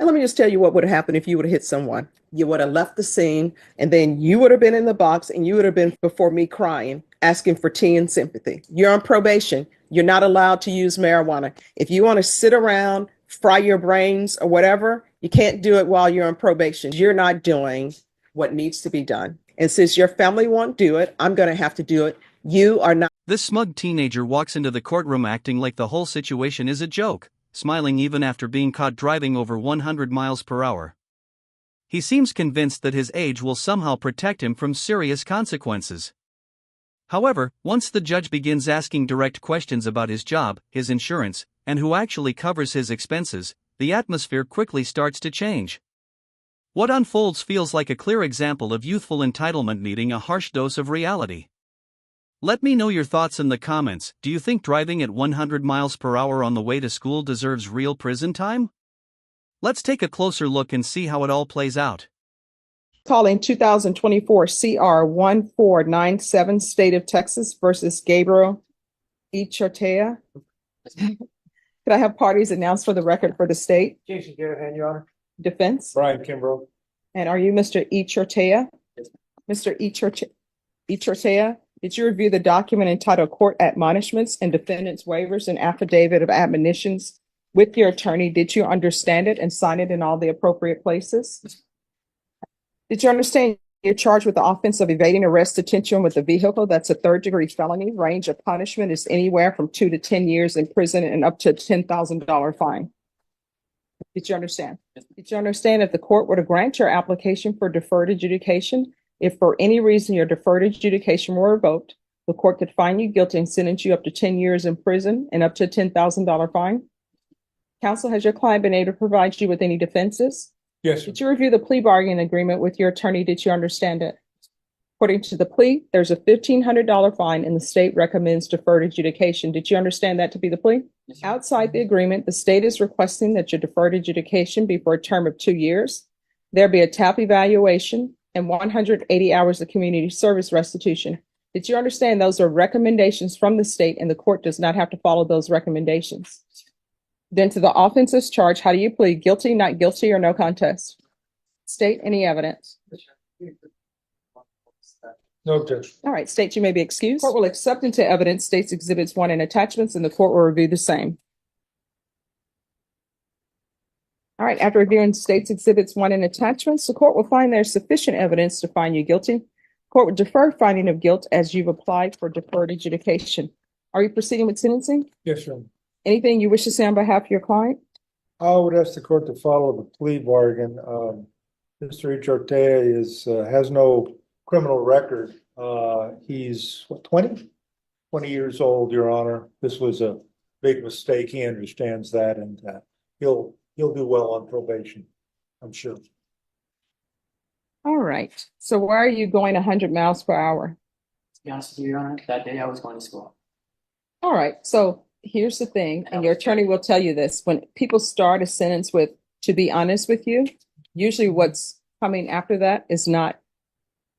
And let me just tell you what would have happened if you would have hit someone. You would have left the scene, and then you would have been in the box, and you would have been before me crying, asking for tea and sympathy. You're on probation. You're not allowed to use marijuana. If you want to sit around, fry your brains or whatever, you can't do it while you're on probation. You're not doing what needs to be done. And since your family won't do it, I'm going to have to do it. You are not. This smug teenager walks into the courtroom acting like the whole situation is a joke, smiling even after being caught driving over 100 miles per hour. He seems convinced that his age will somehow protect him from serious consequences. However, once the judge begins asking direct questions about his job, his insurance, and who actually covers his expenses, the atmosphere quickly starts to change. What unfolds feels like a clear example of youthful entitlement needing a harsh dose of reality. Let me know your thoughts in the comments. Do you think driving at 100 miles per hour on the way to school deserves real prison time? Let's take a closer look and see how it all plays out. Calling 2024 CR 1497, State of Texas versus Gabriel E. Chortea. Could I have parties announced for the record for the state? Jason Garahan, Your Honor. Defense? Brian Kimbrough. And are you Mr. E. Chortea? Yes. Mr. E. Chortea, did you review the document entitled Court Admonishments and Defendant's Waivers and Affidavit of Admonitions with your attorney? Did you understand it and sign it in all the appropriate places? Did you understand you're charged with the offense of evading arrest, detention with a vehicle? That's a third-degree felony. Range of punishment is anywhere from 2 to 10 years in prison and up to a $10,000 fine. Did you understand? Did you understand if the court were to grant your application for deferred adjudication, if for any reason your deferred adjudication were revoked, the court could find you guilty and sentence you up to 10 years in prison and up to a $10,000 fine? Counsel, has your client been able to provide you with any defenses? Yes, sir. Did you review the plea bargaining agreement with your attorney? Did you understand it? According to the plea, there's a $1,500 fine and the state recommends deferred adjudication. Did you understand that to be the plea? Yes, sir. Outside the agreement, the state is requesting that your deferred adjudication be for a term of 2 years. There be a TAP evaluation and 180 hours of community service restitution. Did you understand those are recommendations from the state and the court does not have to follow those recommendations? Then to the offenses charge, how do you plead? Guilty, not guilty, or no contest? State any evidence. No objection. All right, state you may be excused. Court will accept into evidence states exhibits 1 and attachments and the court will review the same. All right, after reviewing states exhibits 1 and attachments, the court will find there's sufficient evidence to find you guilty. Court will defer finding of guilt as you've applied for deferred adjudication. Are you proceeding with sentencing? Yes, sir. Anything you wish to say on behalf of your client? I would ask the court to follow the plea bargain. Mr. Chortea has no criminal record. He's what, 20 years old, Your Honor. This was a big mistake. He understands that, and he'll do well on probation, I'm sure. All right. So why are you going 100 miles per hour? To be honest with you, Your Honor, that day I was going to school. All right. So here's the thing, and your attorney will tell you this. When people start a sentence with, to be honest with you, usually what's coming after that is not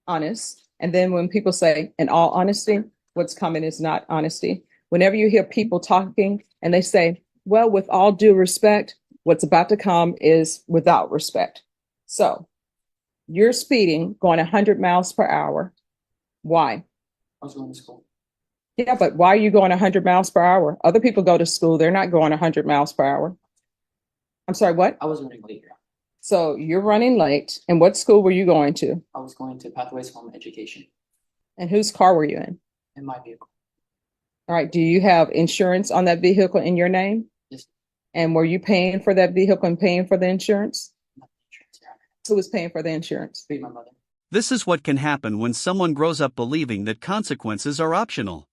honest. And then when people say, in all honesty, what's coming is not honesty. Whenever you hear people talking and they say, well, with all due respect, what's about to come is without respect. So you're speeding, going 100 miles per hour. Why? I was going to school. Yeah, but why are you going 100 miles per hour? Other people go to school. They're not going 100 miles per hour. I'm sorry, what? I was running late, Your Honor. So you're running late. And what school were you going to? I was going to Pathways Home Education And whose car were you in? in my vehicle. All right. Do you have insurance on that vehicle in your name? Yes. And were you paying for that vehicle and paying for the insurance? Not the insurance, Your Honor. Who was paying for the insurance? Be my mother. This is what can happen when someone grows up believing that consequences are optional.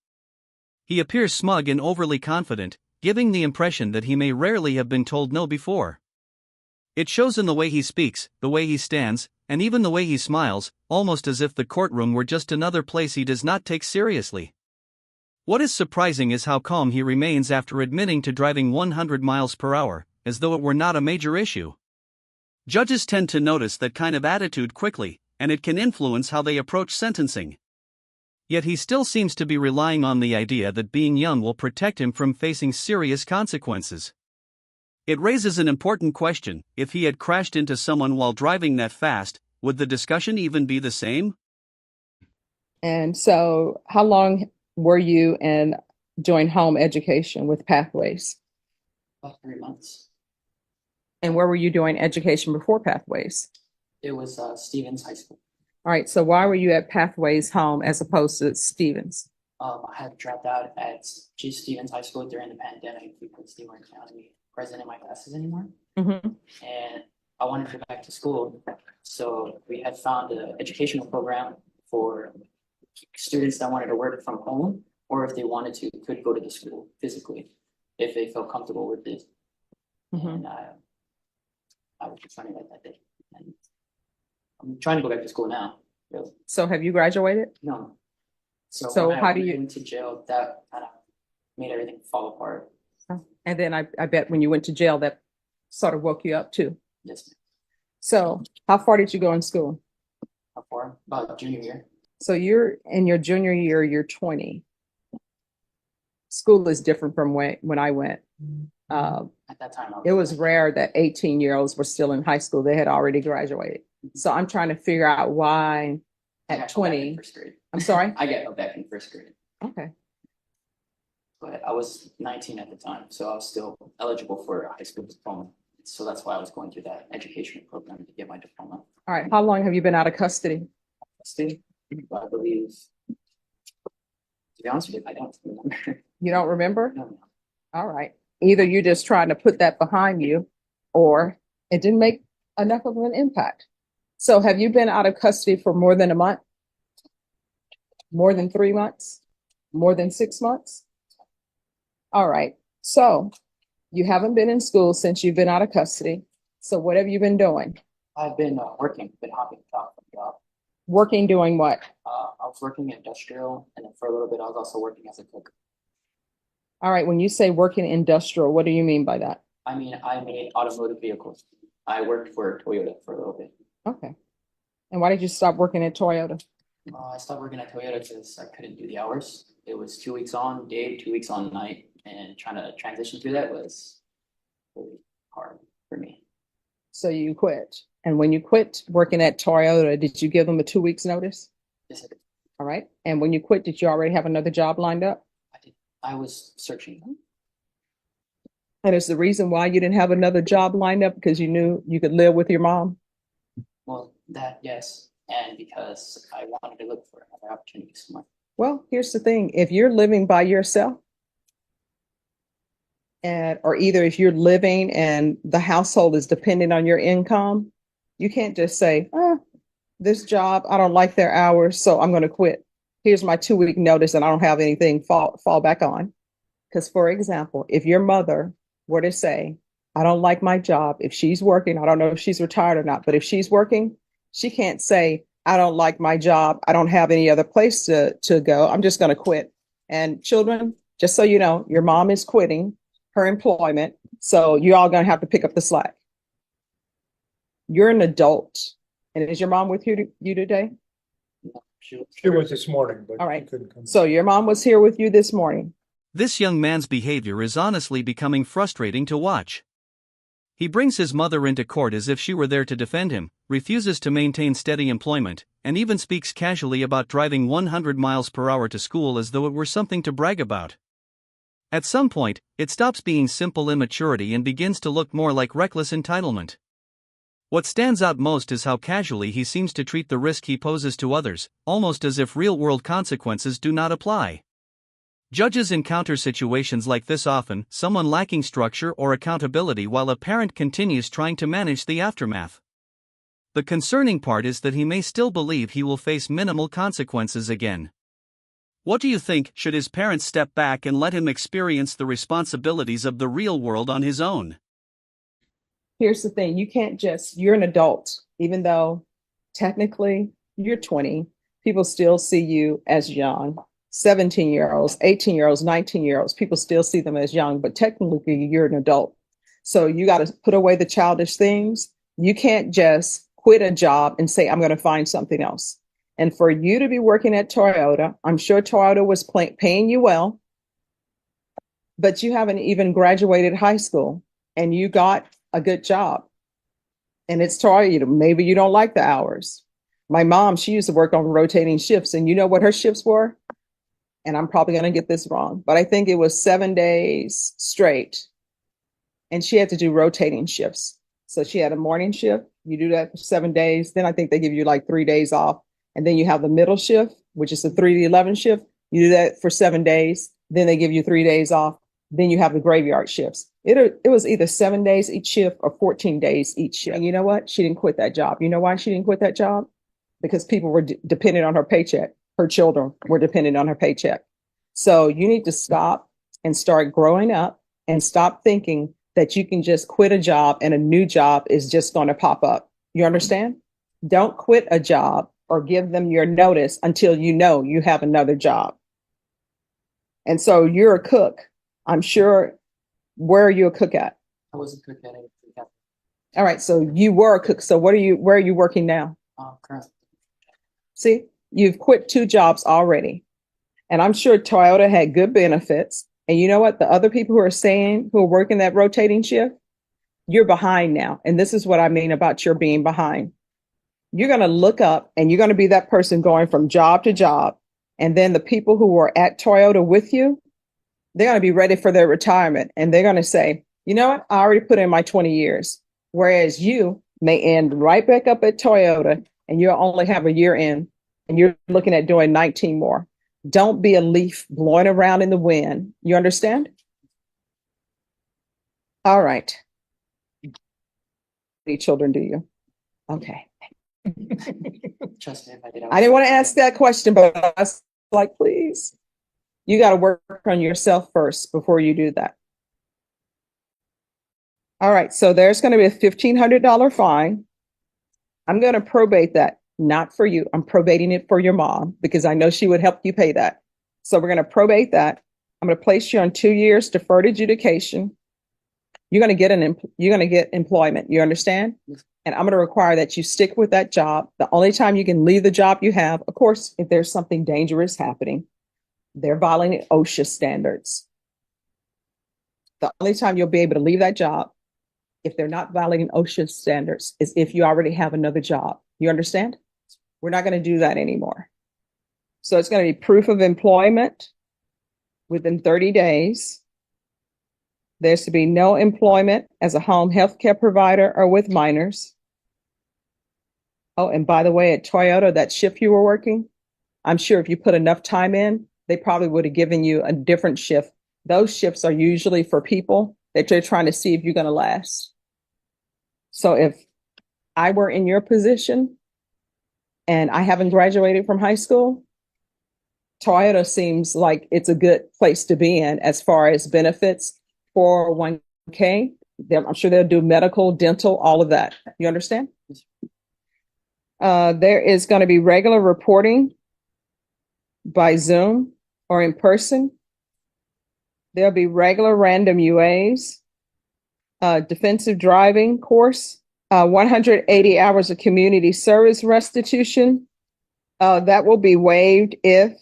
He appears smug and overly confident, giving the impression that he may rarely have been told no before. It shows in the way he speaks, the way he stands, and even the way he smiles, almost as if the courtroom were just another place he does not take seriously. What is surprising is how calm he remains after admitting to driving 100 miles per hour, as though it were not a major issue. Judges tend to notice that kind of attitude quickly, and it can influence how they approach sentencing. Yet he still seems to be relying on the idea that being young will protect him from facing serious consequences. It raises an important question. If he had crashed into someone while driving that fast, would the discussion even be the same? And so how long were you in doing home education with Pathways? About 3 months. And where were you doing education before Pathways? It was Stevens High School. All right, so why were you at Pathways Home as opposed to Stevens? I had dropped out at Stevens High School during the pandemic because they weren't allowing me present in my classes anymore. Mm-hmm. And I wanted to go back to school. So we had found an educational program for students that wanted to work from home, or if they wanted to, could go to the school physically if they felt comfortable with it. Mm-hmm. And I was just running like that day. And I'm trying to go back to school now. Really. So have you graduated? No. So when how I do you- went into jail, that kind of made everything fall apart. And then I bet when you went to jail, that sort of woke you up too. Yes. So how far did you go in school? How far? About junior year. So you're in your junior year, you're 20. School is different from when I went. At that time, It was rare that 18-year-olds were still in high school. They had already graduated. So I'm trying to figure out why I got at held back in 20. first grade. I'm sorry? I got held back in first grade, Okay. but I was 19 at the time, so I was still eligible for a high school diploma. So that's why I was going through that educational program to get my diploma. All right. How long have you been out of custody? Still, I believe. To be honest with you, I don't remember. You don't remember? No. All right. Either you're just trying to put that behind you or it didn't make enough of an impact. So have you been out of custody for more than a month? More than 3 months? More than 6 months? All right. So you haven't been in school since you've been out of custody. So what have you been doing? I've been working, been hopping job from job. Working doing what? I was working industrial, and then for a little bit, I was also working as a cook. All right. When you say working industrial, what do you mean by that? I mean, I made automotive vehicles. I worked for Toyota for a little bit. Okay. And why did you stop working at Toyota? I stopped working at Toyota because I couldn't do the hours. It was 2 weeks on day, 2 weeks on night, and trying to transition through that was really hard for me. So you quit. And when you quit working at Toyota, did you give them a 2 weeks notice? Yes, I did. All right. And when you quit, did you already have another job lined up? I did. I was searching. And is the reason why you didn't have another job lined up because you knew you could live with your mom? Well, that, yes. And because I wanted to look for another opportunity somewhere. Well, here's the thing. If you're living by yourself, or either if you're living and the household is dependent on your income, you can't just say, this job, I don't like their hours, so I'm going to quit. Here's my 2 week notice and I don't have anything fall back on. Because for example, if your mother were to say, I don't like my job, if she's working, I don't know if she's retired or not, but if she's working, she can't say, I don't like my job. I don't have any other place to go. I'm just going to quit. And children, just so you know, your mom is quitting her employment. So you're all going to have to pick up the slack. You're an adult. And is your mom with you today? No, She was this morning, but All she right. couldn't come. So your mom was here with you this morning. This young man's behavior is honestly becoming frustrating to watch. He brings his mother into court as if she were there to defend him, refuses to maintain steady employment, and even speaks casually about driving 100 miles per hour to school as though it were something to brag about. At some point, it stops being simple immaturity and begins to look more like reckless entitlement. What stands out most is how casually he seems to treat the risk he poses to others, almost as if real-world consequences do not apply. Judges encounter situations like this often, someone lacking structure or accountability while a parent continues trying to manage the aftermath. The concerning part is that he may still believe he will face minimal consequences again. What do you think? Should his parents step back and let him experience the responsibilities of the real world on his own? Here's the thing. You're an adult, even though technically you're 20, people still see you as young. 17-year-olds, 18-year-olds, 19-year-olds, people still see them as young, but technically you're an adult. So you got to put away the childish things. You can't just quit a job and say, I'm going to find something else. And for you to be working at Toyota, I'm sure Toyota was paying you well, but you haven't even graduated high school. and you got a good job. And it's Toyota. Maybe you don't like the hours. My mom, she used to work on rotating shifts, and you know what her shifts were? And I'm probably going to get this wrong, but I think it was 7 days straight. And she had to do rotating shifts. So she had a morning shift. You do that for 7 days. Then I think they give you like 3 days off. And then you have the middle shift, which is the 3 to 11 shift. You do that for 7 days. Then they give you 3 days off. Then you have the graveyard shifts. It was either 7 days each shift or 14 days each shift. And you know what? She didn't quit that job. You know why she didn't quit that job? Because people were dependent on her paycheck. Her children were dependent on her paycheck. So you need to stop and start growing up and stop thinking that you can just quit a job and a new job is just going to pop up. You understand? Don't quit a job or give them your notice until you know you have another job. And so you're a cook. I'm sure. Where are you a cook at? I was a cook at a All right. So you were a cook. So where are you working now? currently. See, you've quit 2 jobs already. And I'm sure Toyota had good benefits. And you know what? The other people who are working that rotating shift, you're behind now. And this is what I mean about your being behind. You're going to look up and you're going to be that person going from job to job. And then the people who were at Toyota with you, they're going to be ready for their retirement. And they're going to say, you know what? I already put in my 20 years. Whereas you may end right back up at Toyota and you'll only have a year in and you're looking at doing 19 more. Don't be a leaf blowing around in the wind. You understand? All right. Any children, do you? Okay. Trust me, if I did, I didn't want to ask that question, but I was like, please, you got to work on yourself first before you do that. All right. So there's going to be a $1,500 fine. I'm going to probate that, not for you. I'm probating it for your mom because I know she would help you pay that. So we're going to probate that. I'm going to place you on 2 years deferred adjudication. You're going to get employment. You understand? And I'm going to require that you stick with that job. The only time you can leave the job you have, of course, if there's something dangerous happening, they're violating OSHA standards. The only time you'll be able to leave that job, if they're not violating OSHA standards, is if you already have another job. You understand? We're not going to do that anymore. So it's going to be proof of employment within 30 days. There's to be no employment as a home health care provider or with minors. Oh, and by the way, at Toyota, that shift you were working, I'm sure if you put enough time in, they probably would have given you a different shift. Those shifts are usually for people that they're trying to see if you're going to last. So if I were in your position and I haven't graduated from high school, Toyota seems like it's a good place to be in as far as benefits. 401k, I'm sure they'll do medical, dental, all of that. You understand? There is going to be regular reporting by Zoom or in person. There'll be regular random UAs, defensive driving course, 180 hours of community service restitution. That will be waived if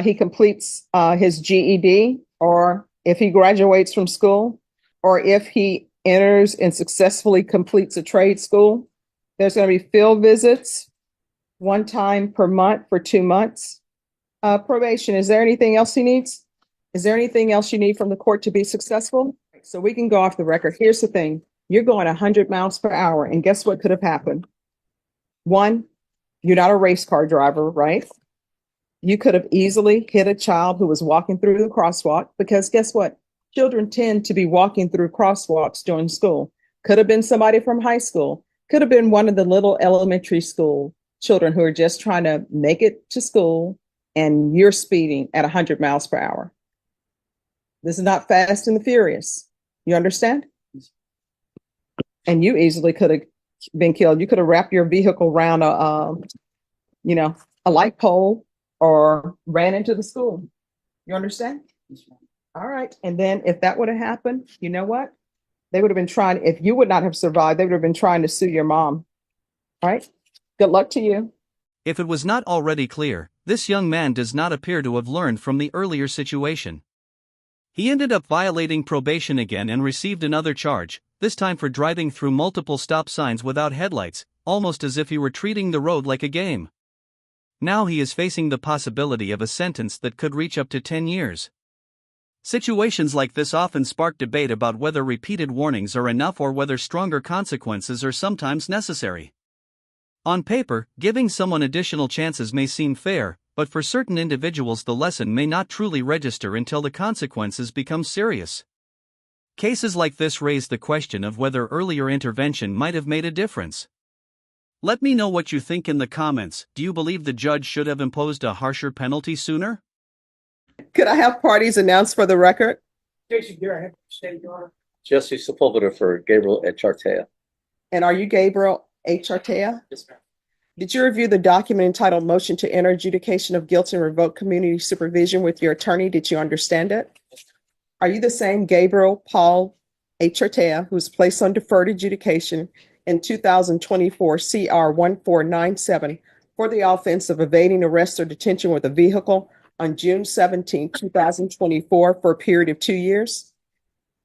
he completes his GED or if he graduates from school or if he enters and successfully completes a trade school. There's going to be field visits 1 time per month for 2 months. Probation, is there anything else he needs? Is there anything else you need from the court to be successful? So we can go off the record. Here's the thing. You're going 100 miles per hour, and guess what could have happened? 1, you're not a race car driver, right? You could have easily hit a child who was walking through the crosswalk because guess what? Children tend to be walking through crosswalks during school. Could have been somebody from high school. Could have been one of the little elementary school children who are just trying to make it to school and you're speeding at 100 miles per hour. This is not Fast and the Furious. You understand? And you easily could have been killed. You could have wrapped your vehicle around a light pole or ran into the school. You understand? All right. And then if that would have happened, you know what? They would have been trying, if you would not have survived, they would have been trying to sue your mom. All right. Good luck to you. If it was not already clear, this young man does not appear to have learned from the earlier situation. He ended up violating probation again and received another charge, this time for driving through multiple stop signs without headlights, almost as if he were treating the road like a game. Now he is facing the possibility of a sentence that could reach up to 10 years. Situations like this often spark debate about whether repeated warnings are enough or whether stronger consequences are sometimes necessary. On paper, giving someone additional chances may seem fair, but for certain individuals the lesson may not truly register until the consequences become serious. Cases like this raise the question of whether earlier intervention might have made a difference. Let me know what you think in the comments. Do you believe the judge should have imposed a harsher penalty sooner? Could I have parties announced for the record? Jason Garrett, State Yard. Jesse Sepulveda for Gabriel Echartea. And are you Gabriel H. Artea? Yes, ma'am. Did you review the document entitled Motion to Enter Adjudication of Guilt and Revoke Community Supervision with your attorney? Did you understand it? Are you the same Gabriel Paul H. Artea who was placed on deferred adjudication in 2024 CR 1497 for the offense of evading arrest or detention with a vehicle on June 17, 2024 for a period of 2 years?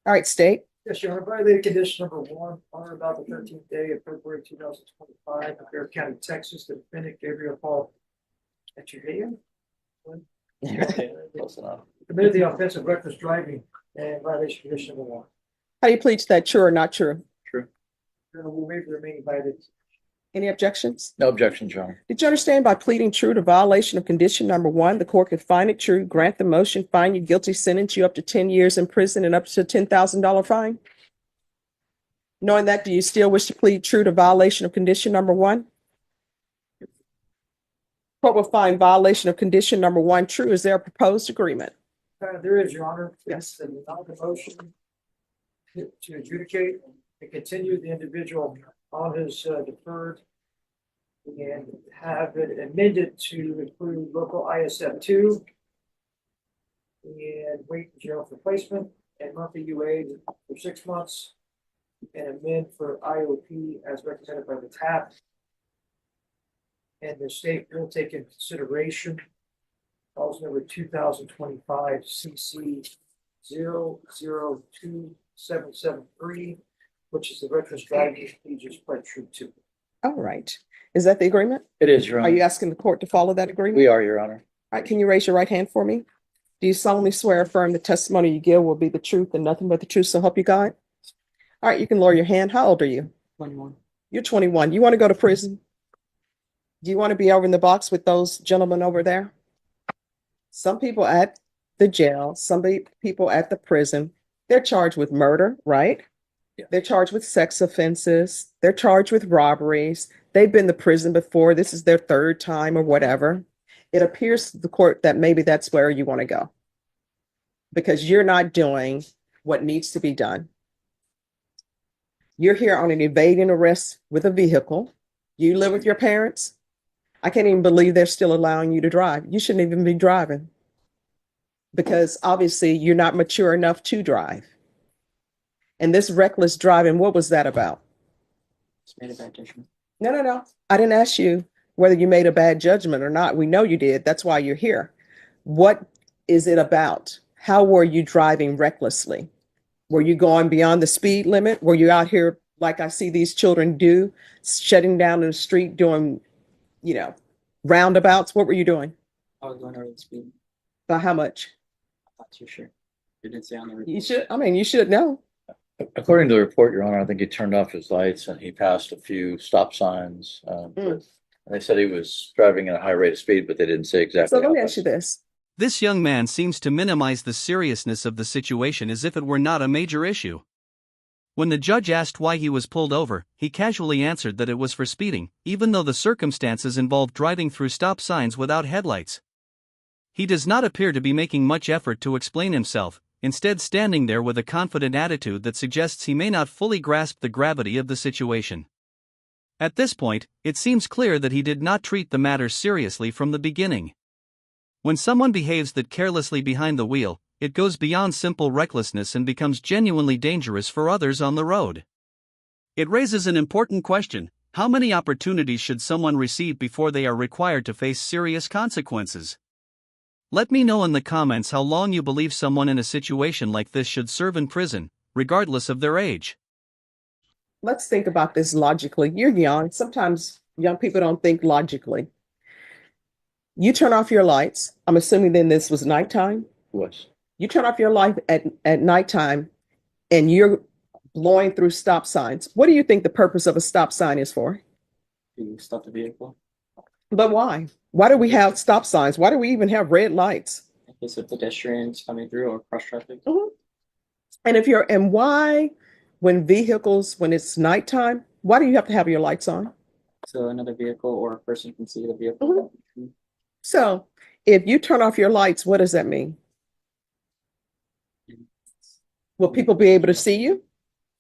All right, state. Yes, Your Honor, violated condition number 1 on or about the 13th day of February 2025 in Bear County, Texas, the defendant Gabriel Paul Echeverria Close enough. committed the offense of reckless driving and violation condition number 1. How do you plead to that, true or not true? True. Your Honor, will waive the remaining violations. Any objections? No objections, Your Honor. Did you understand by pleading true to violation of condition number 1, the court could find it true, grant the motion, find you guilty, sentence you up to 10 years in prison and up to a $10,000 fine? Knowing that, do you still wish to plead true to violation of condition number 1? Court will find violation of condition number 1 true. Is there a proposed agreement? There is, Your Honor. Yes. The motion to adjudicate and continue the individual on his deferred and have it amended to include local ISF 2 and wait in jail for placement and monthly UA for 6 months and amend for IOP as represented by the TAP. And the state will take into consideration clause number 2025 CC 002773, which is the reckless driving he just pled true to. All right. Is that the agreement? It is, Your Are Honor. you asking the court to follow that agreement? We are, Your Honor. All right. Can you raise your right hand for me? Do you solemnly swear or affirm the testimony you give will be the truth and nothing but the truth, so help you God? All right. You can lower your hand. How old are you? 21. You're 21. You want to go to prison? Do you want to be over in the box with those gentlemen over there? Some people at the jail, people at the prison, they're charged with murder, right? Yeah. They're charged with sex offenses. They're charged with robberies. They've been to prison before. This is their 3rd time or whatever. It appears to the court that maybe that's where you want to go because you're not doing what needs to be done. You're here on an evading arrest with a vehicle. You live with your parents. I can't even believe they're still allowing you to drive. You shouldn't even be driving because obviously you're not mature enough to drive. And this reckless driving, what was that about? It's made a bad judgment. No. I didn't ask you whether you made a bad judgment or not. We know you did. That's why you're here. What is it about? How were you driving recklessly? Were you going beyond the speed limit? Were you out here like I see these children do, shutting down in the street, doing, roundabouts? What were you doing? I was going over the speed. By how much? I'm not too sure. It didn't say on the report. You should know. According to the report, Your Honor, I think he turned off his lights and he passed a few stop signs. They said he was driving at a high rate of speed, but they didn't say exactly. So let me how ask you fast. this. This young man seems to minimize the seriousness of the situation as if it were not a major issue. When the judge asked why he was pulled over, he casually answered that it was for speeding, even though the circumstances involved driving through stop signs without headlights. He does not appear to be making much effort to explain himself, instead standing there with a confident attitude that suggests he may not fully grasp the gravity of the situation. At this point, it seems clear that he did not treat the matter seriously from the beginning. When someone behaves that carelessly behind the wheel, it goes beyond simple recklessness and becomes genuinely dangerous for others on the road. It raises an important question: how many opportunities should someone receive before they are required to face serious consequences? Let me know in the comments how long you believe someone in a situation like this should serve in prison, regardless of their age. Let's think about this logically. You're young. Sometimes young people don't think logically. You turn off your lights. I'm assuming then this was nighttime. Was. You turn off your light at nighttime and you're blowing through stop signs. What do you think the purpose of a stop sign is for? To stop the vehicle. But why? Why do we have stop signs? Why do we even have red lights? In case of pedestrians coming through or cross traffic. And why, when it's nighttime, why do you have to have your lights on? So another vehicle or a person can see the vehicle. So if you turn off your lights, what does that mean? Will people be able to see you?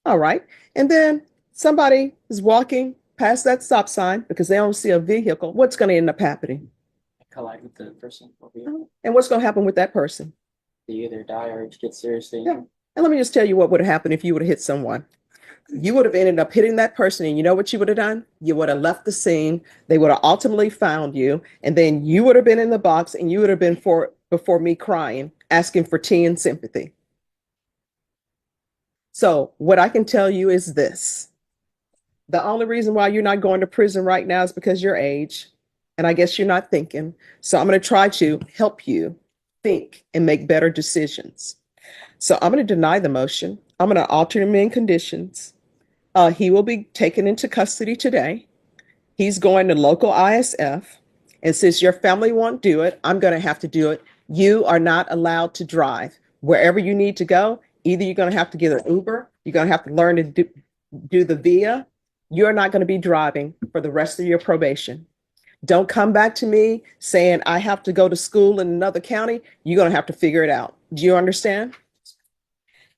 All right. And then somebody is walking past that stop sign because they don't see a vehicle. What's going to end up happening? Collide with the person or vehicle. And what's going to happen with that person? They either die or get seriously injured. And let me just tell you what would have happened if you would have hit someone. You would have ended up hitting that person, and you know what you would have done? You would have left the scene. They would have ultimately found you, and then you would have been in the box, and you would have been before me crying, asking for tea and sympathy. So what I can tell you is this. The only reason why you're not going to prison right now is because your age, and I guess you're not thinking. So I'm going to try to help you think and make better decisions. So I'm going to deny the motion. I'm going to alter him in conditions. He will be taken into custody today. He's going to local ISF. And since your family won't do it, I'm going to have to do it. You are not allowed to drive. Wherever you need to go, either you're going to have to get an Uber, you're going to have to learn to do the VIA. You're not going to be driving for the rest of your probation. Don't come back to me saying I have to go to school in another county. You're going to have to figure it out. Do you understand?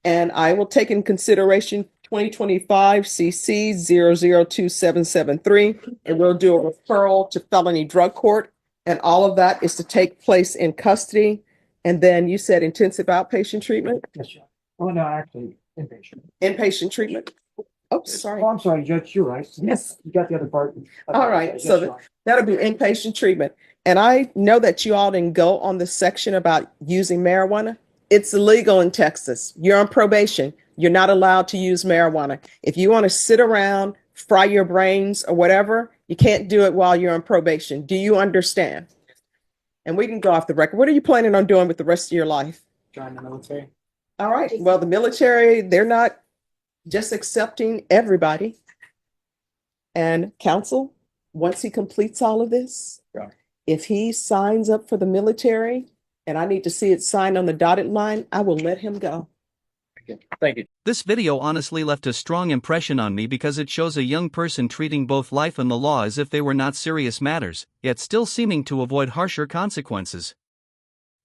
And I will take in consideration 2025 CC 002773, and we'll do a referral to felony drug court. And all of that is to take place in custody. And then you said intensive outpatient treatment? Yes, sir. Oh, no, actually, inpatient. Inpatient treatment. Oh, sorry. Oh, I'm sorry, Judge, you're right. Yes. You got the other part. All right. Yes, So you're right. that'll be inpatient treatment. And I know that you all didn't go on the section about using marijuana. It's illegal in Texas. You're on probation. You're not allowed to use marijuana. If you want to sit around, fry your brains or whatever, you can't do it while you're on probation. Do you understand? And we can go off the record. What are you planning on doing with the rest of your life? Join the military. All right. Well, the military, they're not just accepting everybody. And counsel, once he completes all of this, if he signs up for the military, and I need to see it signed on the dotted line, I will let him go. Thank you. This video honestly left a strong impression on me because it shows a young person treating both life and the law as if they were not serious matters, yet still seeming to avoid harsher consequences.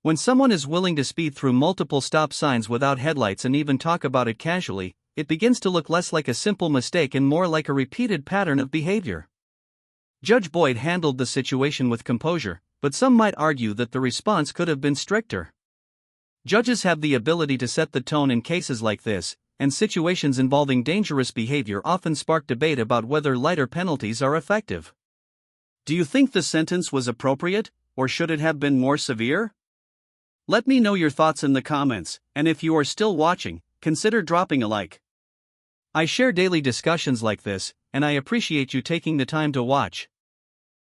When someone is willing to speed through multiple stop signs without headlights and even talk about it casually, it begins to look less like a simple mistake and more like a repeated pattern of behavior. Judge Boyd handled the situation with composure, but some might argue that the response could have been stricter. Judges have the ability to set the tone in cases like this, and situations involving dangerous behavior often spark debate about whether lighter penalties are effective. Do you think the sentence was appropriate, or should it have been more severe? Let me know your thoughts in the comments, and if you are still watching, consider dropping a like. I share daily discussions like this, and I appreciate you taking the time to watch.